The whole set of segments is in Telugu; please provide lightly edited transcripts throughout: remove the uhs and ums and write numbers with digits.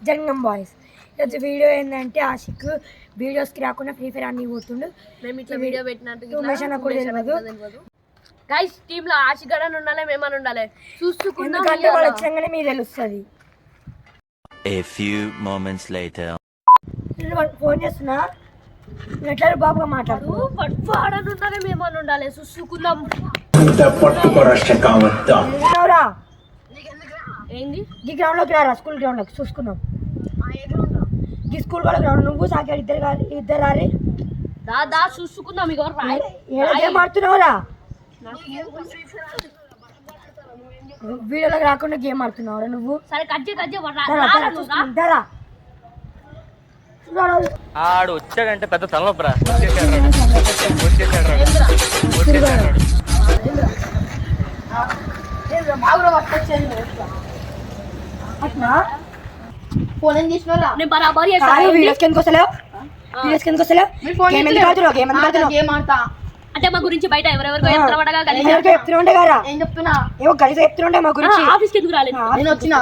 జంగం బాయ్స్ ఈరోజు వీడియో ఏంటంటే ఆషిక్ వీడియోస్కి రాకుండా ఫ్రీ ఫైర్ అన్ని పోతుండు. మేము ఇట్లా వీడియో పెట్టినట్టు గైస్ టీమ్ లో ఆషిక్ గడని ఉండాలి, మేమని ఉండాలి చూసుకుంటే వాళ్ళు వచ్చినాగానే మీకు తెలుస్తుంది. A few moments later. Phone చేస్తున్నా ఎట్లా బాబుగా మాట్లాడు పట్టు ఆడని ఉండాలి, మేమని ఉండాలి చూసుకుందాం. ఏంది ఈ గ్రౌండ్ లోకి రారా, స్కూల్ గ్రౌండ్ లోకి చూసుకుందాం. ఈ స్కూల్ కూడా గ్రౌండ్ నువ్వు సాకి ఇద్దరు రారి దాదా చూసుకుందాం. ఇక ఏం ఆడుతున్నావురా? వీడియోలోకి రాకుండా గేమ్ ఆడుతున్నావురా నువ్వు? సరే కజ్జే ఆడు వచ్చాడంటే పెద్ద తలనొప్పరా. ఫోన్ ఏం చేసినా నేను బరాబరి అంటే మా గురించి బయట ఎవరెవరికో చెప్తుండే మా గురించి. ఆఫీస్కి ఎందుకు రాలేదు? నేను వచ్చిన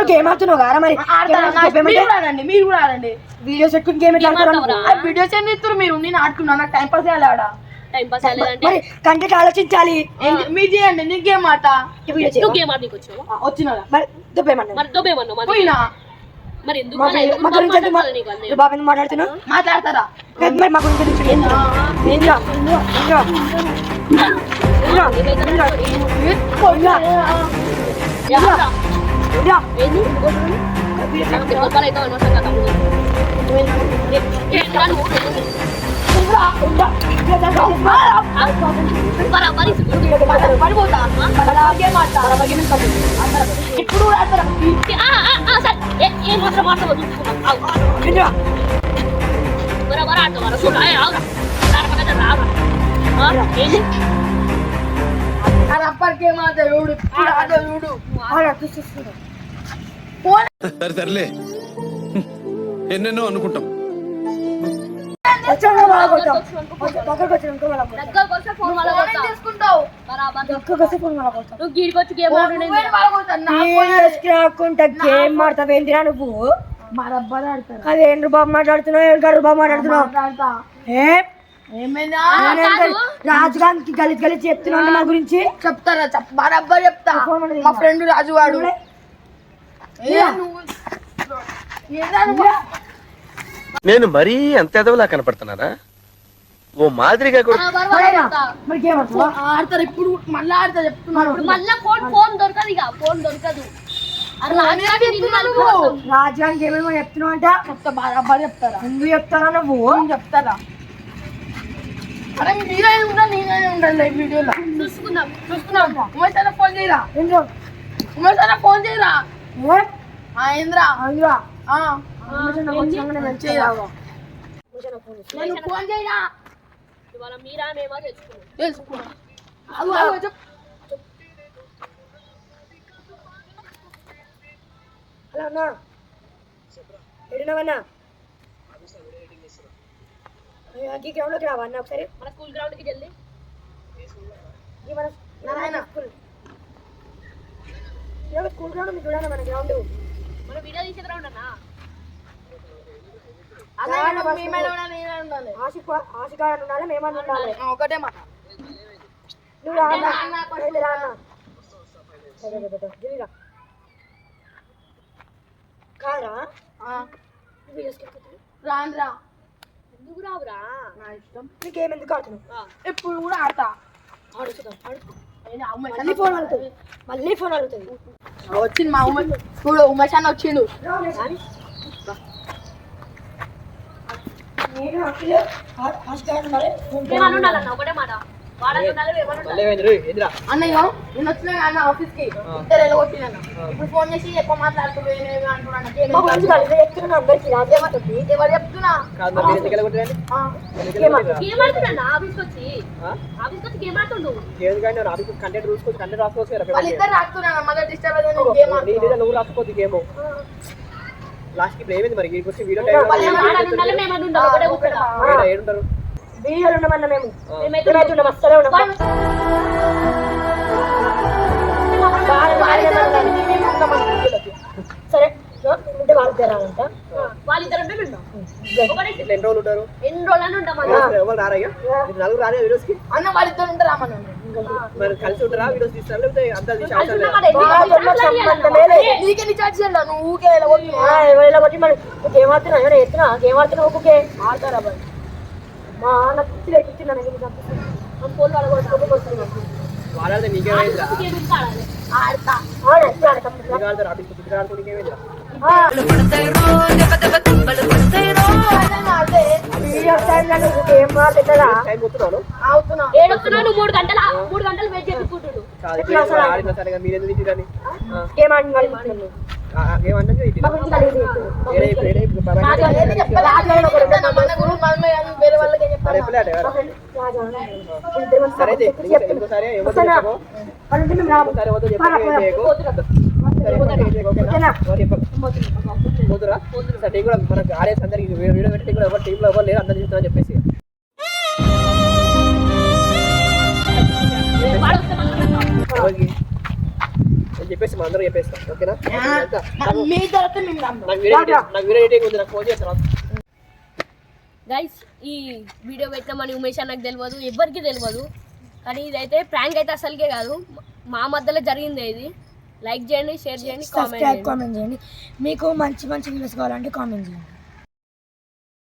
గేమ్ ఆడుతున్నావు కదా మరి? మీరు కూడా ఆడండి. వీడియోస్ పెట్టుకుని గేమ్ వీడియోస్ ఏం చేస్తారు మీరు? నేను ఆడుకున్నా, నాకు టైం పాస్ చేయాలి. ఆడ టైం పాస్ చేయాలంటే కంటెంట్ ఆలోచించాలి. మీరు చేయండి, నేను గేమ్ ఆడతా. గేమ్ ఆడడానికి వచ్చిన పోయినా మరి ఎందుకు బాబు ఎందుకు మాట్లాడుతున్నావు? మాట్లాడతారా మరి మా గురించి ఇప్పుడు ఏం మాత్రం సర్లే ఎన్నెన్నో అనుకుంటాం. గేమ్ ఆడతావేంటిరా నువ్వు? అదేంటి బాబు మాట్లాడుతున్నావు? ఎవరు బాబు మాట్లాడుతున్నావు? రాజుగానికి గలీజ్ గలీజ్ చెప్తున్నావు మా గురించి. చెప్తారా? బరాబర్ చెప్తా. మా ఫ్రెండ్ రాజు వాడు నేను మరీ అంత ఎదవలా కనపడుతున్నారా? ఓ మాదిరిగా ఆడతారు. ఇప్పుడు మళ్ళీ ఆడతా చెప్తున్నారు. మళ్ళీ ఫోన్ దొరకదు, ఇక ఫోన్ దొరకదు. రాజుగానికి ఏమేమో చెప్తున్నావు అంట. చెప్తా, బరాబర్ చెప్తారా? నువ్వు చెప్తారా? నువ్వు చెప్తారా? అరే మీరే ఉండాలి, నేనే ఉండాలి. వీడియోలో చూసుకుందాం. ఉమేష్ అన్న ఫోన్ చేయరా? ఉమేష్ అన్న ఫోన్ చేయరా? ఏంద్రా? నేను ఫోన్ చేయరా? ఇవాళ మీరా మేమో తెలుసుకున్నాం. హలో అన్నా, ఎడున్నావన్నా? ఈ గ్రౌండ్ లోకి రావా అన్న ఒకసారి? మన స్కూల్ గ్రౌండ్ కి జల్ది. స్కూల్ గ్రౌండ్ మీకు చూడాలి. మన గ్రౌండ్ మన వీడియో తీసే గ్రౌండ్ అన్నా. ఆశికారని ఉండాలి, మేమని ఉండాలి. ఒకటే మాట. నువ్వు రా అన్న. కాదురా రాంద్రా. ఎందుకు రావురా? నా ఇష్టం. నీకేం ఎందుకు ఆడుతున్నావు? ఎప్పుడు కూడా ఆడతా. మళ్ళీ ఫోన్ అడుగుతుంది. వచ్చింది మా ఉమేష్. చూడు ఉమేష్ అన్న వచ్చిండు. ఒకటే మాట. అన్నయ్య నేను వచ్చిన అన్న ఆఫీస్ కి ఇద్దరు వెళ్ళగొట్టిన. ఇప్పుడు ఫోన్ చేసి ఎక్కువ మాట్లాడుతున్నాను. చెప్తున్నా వాళ్ళిద్దరు రాస్తున్నా. మళ్ళీ డిస్టర్బ్ లాస్ట్ కి ఏమైంది మరి వీడికి వచ్చి వీడియో ఏడుంటారు వీడియోలు ఉండమన్నా మేము మేమైతే ఉన్నాం వస్తూనే ఉన్నాం సరే ఉంటే వాళ్ళకి తెరాలంట వాళ్ళిద్దరు ఎన్ని రోజులు ఉంటారు ఎన్ని రోజులని ఉంటాం ఎవరు రారయ్యా నలుగురు రారే వీడియోస్ కి అన్న వాళ్ళిద్దరు ఉంటారు అమ్మ మరి కలిసి ఉంటారా వీడియోస్ తీస్తారు లేకపోతే అంతా తీసి అవసరం లేదా? సంబంధమే లేదు నీకెన్ని ఛార్జ్ చేయాలి నువ్వు ఊకే ఎవరైనా బట్టి మరి గేమ్ ఆడుతున్నా ఎవరైనా ఎత్తున్నా గేమ్ ఆడుతున్నా ఊకే ఆడతారా బాయ్ మా అన్న పిచ్చిగా ఎక్కిచ్చిందని ఫోన్ వాళ్ళ కూడా వాళ్ళ నీకేమైందిరా ఆడతా ఆడతారు ఆఫీస్ ఆడుతూ నీకేమైందిరా గేమ్ ఆడుతుందా టైం పోతున్నాను అవుతున్నా ఏడుస్తున్నావు 3 గంటలు వెయిట్ చేసుకుంటున్నాడు ఆడిన సరిగా మీరెందుకు తిట్టిరని గేమ్ ఆడిన ఏమంటే వేరే వాళ్ళకి చెప్పాలి సరే ఇంకోసారి పోతురా సరే కూడా మనకు ఆడే అందరికి వీడియో పెట్టి కూడా ఎవరు టీంలో ఎవరు లేరు అందరు చూస్తామని చెప్పేసి నేను చెప్పేసి మా అందరూ చెప్పేస్తాం ఓకేనా మీ తర్వాత మేము నాకు వీడియో ఎడిటింగ్ ఉంది నాకు ఫోన్ చేస్తాను గైస్ ఈ వీడియో పెట్టామని ఉమేష్ అన్నకు తెలియదు ఎవ్వరికి తెలియదు కానీ ఇదైతే ప్రాంక్ అయితే అసలుకే కాదు మా మధ్యలో జరిగింది ఇది లైక్ చేయండి షేర్ చేయండి సబ్స్క్రైబ్ కామెంట్ చేయండి మీకు మంచి మంచి వీడియోస్ కావాలంటే కామెంట్ చేయండి